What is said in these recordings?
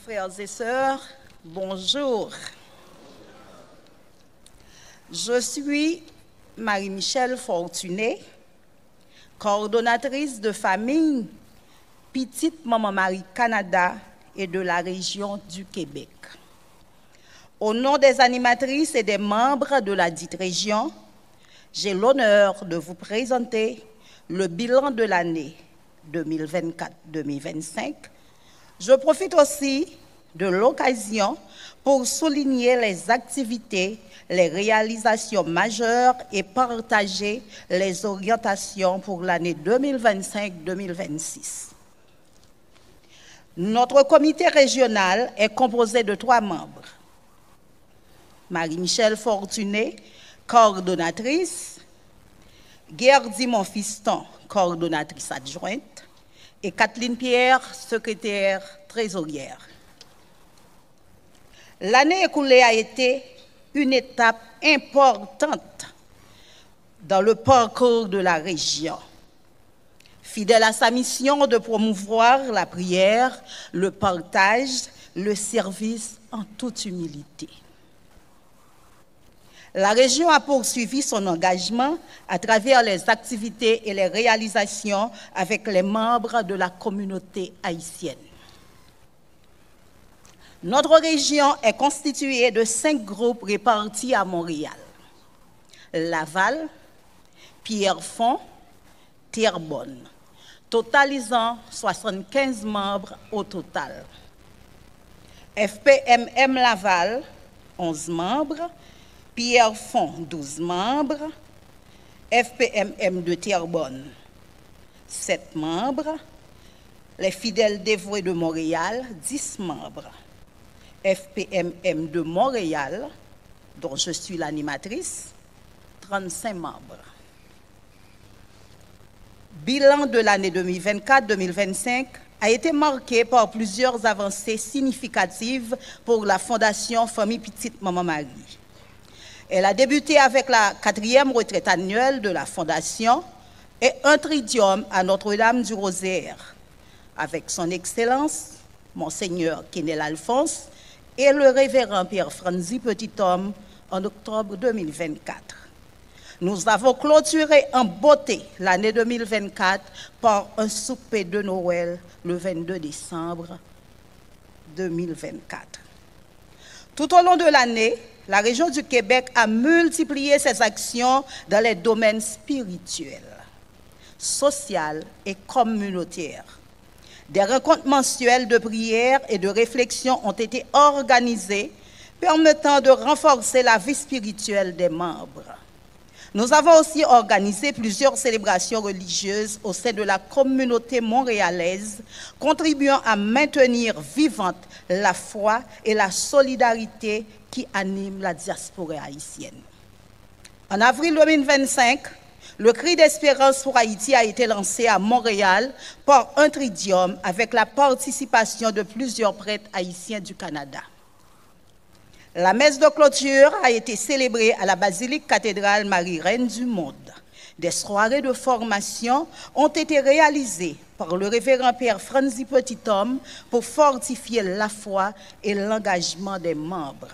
Frères et sœurs, bonjour. Je suis Marie-Michel Fortuné, coordonnatrice de famille Petite Maman Marie Canada et de la région du Québec. Au nom des animatrices et des membres de la dite région, j'ai l'honneur de vous présenter le bilan de l'année 2024-2025. Je profite aussi de l'occasion pour souligner les activités, les réalisations majeures et partager les orientations pour l'année 2025-2026. Notre comité régional est composé de 3 membres. Marie-Michel Fortuné, coordonnatrice, Gerdy Monfiston, coordonnatrice adjointe, et Kathleen Pierre, secrétaire trésorière. L'année écoulée a été une étape importante dans le parcours de la région. Fidèle à sa mission de promouvoir la prière, le partage, le service en toute humilité. La région a poursuivi son engagement à travers les activités et les réalisations avec les membres de la communauté haïtienne. Notre région est constituée de 5 groupes répartis à Montréal: Laval, Pierrefonds, Terrebonne, totalisant 75 membres au total. FPMM Laval, 11 membres, Pierrefonds, 12 membres, FPMM de Terrebonne, 7 membres, les Fidèles dévoués de Montréal, 10 membres, FPMM de Montréal, dont je suis l'animatrice, 35 membres. Bilan de l'année 2024-2025 a été marqué par plusieurs avancées significatives pour la Fondation Famille Petite Maman Marie. Elle a débuté avec la 4e retraite annuelle de la Fondation et un tridium à Notre-Dame du Rosaire, avec son Excellence, Monseigneur Kenel Alphonse, et le révérend Pierre Franzi Petithomme en octobre 2024. Nous avons clôturé en beauté l'année 2024 par un souper de Noël le 22 décembre 2024. Tout au long de l'année, la région du Québec a multiplié ses actions dans les domaines spirituels, sociaux et communautaires. Des rencontres mensuelles de prière et de réflexion ont été organisées, permettant de renforcer la vie spirituelle des membres. Nous avons aussi organisé plusieurs célébrations religieuses au sein de la communauté montréalaise, contribuant à maintenir vivante la foi et la solidarité qui animent la diaspora haïtienne. En avril 2025, le cri d'espérance pour Haïti a été lancé à Montréal par un tridium avec la participation de plusieurs prêtres haïtiens du Canada. La messe de clôture a été célébrée à la basilique cathédrale Marie-Reine du Monde. Des soirées de formation ont été réalisées par le révérend Père Franzi Petithomme pour fortifier la foi et l'engagement des membres.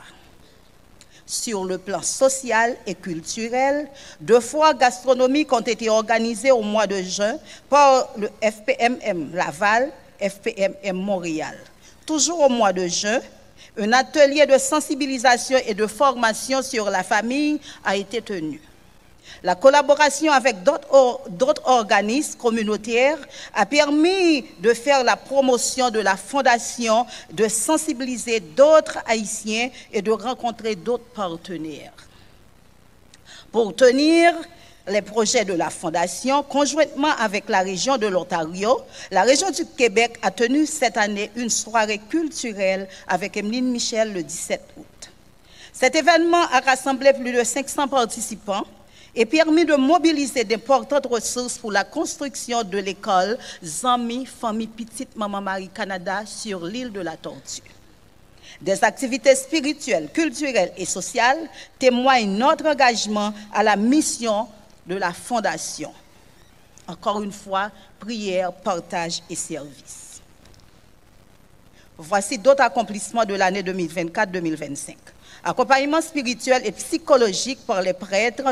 Sur le plan social et culturel, 2 foires gastronomiques ont été organisées au mois de juin par le FPMM Laval, FPMM Montréal. Toujours au mois de juin, un atelier de sensibilisation et de formation sur la famille a été tenu. La collaboration avec d'autres organismes communautaires a permis de faire la promotion de la Fondation, de sensibiliser d'autres Haïtiens et de rencontrer d'autres partenaires. Pour tenir les projets de la Fondation, conjointement avec la région de l'Ontario, la région du Québec a tenu cette année une soirée culturelle avec Emeline Michel le 17 août. Cet événement a rassemblé plus de 500 participants et permis de mobiliser d'importantes ressources pour la construction de l'école Zami Famille Petite Maman Marie Canada sur l'île de la Tortue. Des activités spirituelles, culturelles et sociales témoignent notre engagement à la mission de la Fondation. Encore une fois, prière, partage et service. Voici d'autres accomplissements de l'année 2024-2025. Accompagnement spirituel et psychologique par les prêtres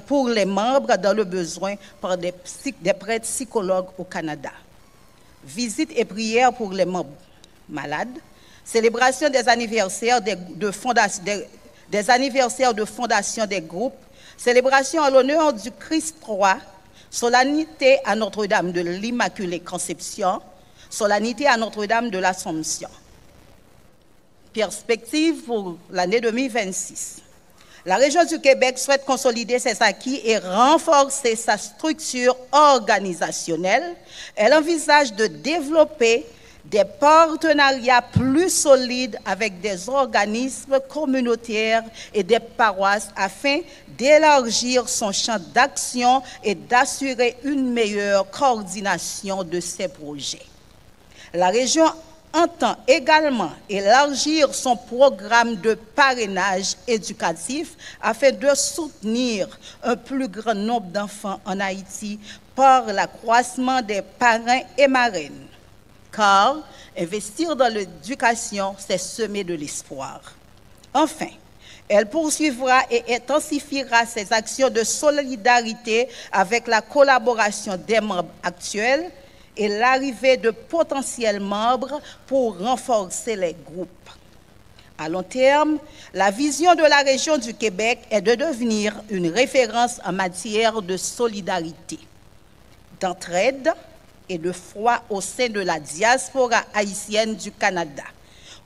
pour les membres dans le besoin par des prêtres psychologues au Canada. Visite et prière pour les membres malades. Célébration des anniversaires de fondation des groupes. Célébration en l'honneur du Christ roi. Solennité à Notre-Dame de l'Immaculée Conception. Solennité à Notre-Dame de l'Assomption. Perspective pour l'année 2026. La région du Québec souhaite consolider ses acquis et renforcer sa structure organisationnelle. Elle envisage de développer des partenariats plus solides avec des organismes communautaires et des paroisses afin d'élargir son champ d'action et d'assurer une meilleure coordination de ses projets. La région entend également élargir son programme de parrainage éducatif afin de soutenir un plus grand nombre d'enfants en Haïti par l'accroissement des parrains et marraines. Car investir dans l'éducation, c'est semer de l'espoir. Enfin, elle poursuivra et intensifiera ses actions de solidarité avec la collaboration des membres actuels et l'arrivée de potentiels membres pour renforcer les groupes. À long terme, la vision de la région du Québec est de devenir une référence en matière de solidarité, d'entraide et de foi au sein de la diaspora haïtienne du Canada,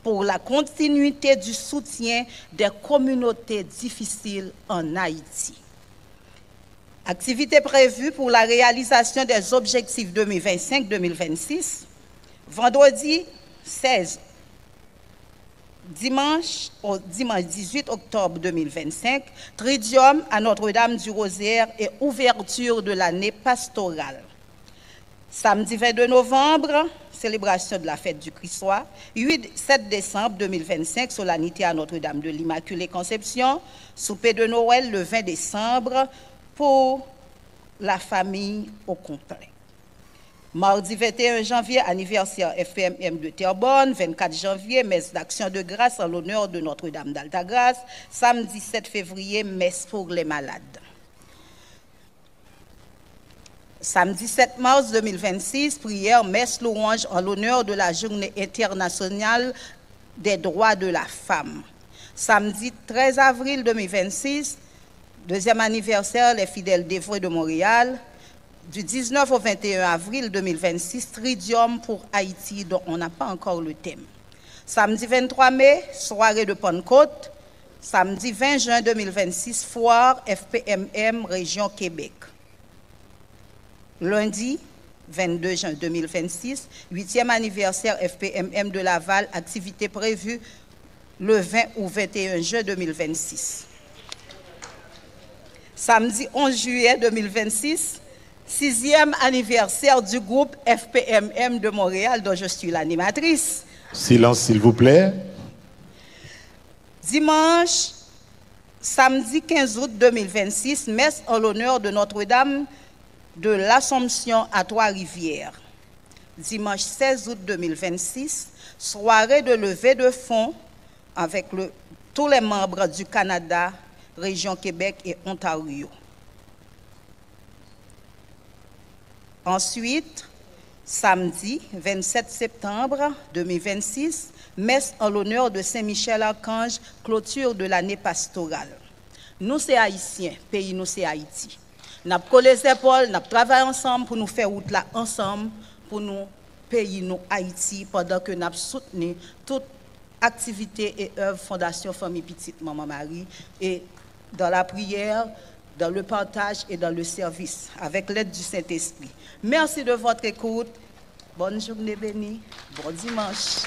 pour la continuité du soutien des communautés difficiles en Haïti. Activités prévues pour la réalisation des objectifs 2025-2026. Vendredi 16, dimanche 18 octobre 2025, Tridium à Notre-Dame du Rosaire et ouverture de l'année pastorale. Samedi 22 novembre, célébration de la fête du Christ-Roi. 7 décembre 2025, solennité à Notre-Dame de l'Immaculée Conception. Souper de Noël le 20 décembre pour la famille au complet. Mardi 21 janvier, anniversaire FPMM de Terrebonne. 24 janvier, messe d'action de grâce en l'honneur de Notre-Dame d'Altagrace. Samedi 7 février, messe pour les malades. Samedi 7 mars 2026, prière, messe louange en l'honneur de la Journée internationale des droits de la femme. Samedi 13 avril 2026, deuxième anniversaire, les fidèles dévoués de Montréal. Du 19 au 21 avril 2026, Tridium pour Haïti, dont on n'a pas encore le thème. Samedi 23 mai, soirée de Pentecôte. Samedi 20 juin 2026, foire FPMM, région Québec. Lundi 22 juin 2026, 8e anniversaire FPMM de Laval, activité prévue le 20 ou 21 juin 2026. Samedi 11 juillet 2026, 6e anniversaire du groupe FPMM de Montréal, dont je suis l'animatrice. Silence, s'il vous plaît. Dimanche, samedi 15 août 2026, messe en l'honneur de Notre-Dame de l'Assomption à Trois-Rivières. Dimanche 16 août 2026, soirée de levée de fonds avec tous les membres du Canada, région Québec et Ontario. Ensuite, samedi 27 septembre 2026, messe en l'honneur de Saint-Michel-Archange, clôture de l'année pastorale. Nous, c'est Haïtiens, pays nous, c'est Haïti. Nous avons collé les épaules, nous avons travaillé ensemble pour nous faire route là ensemble, pour nous pays nous Haïti, pendant que nous avons soutenu toute activité et œuvre Fondation Famille Petite Maman Marie, et dans la prière, dans le partage et dans le service, avec l'aide du Saint-Esprit. Merci de votre écoute. Bonne journée bénie. Bon dimanche.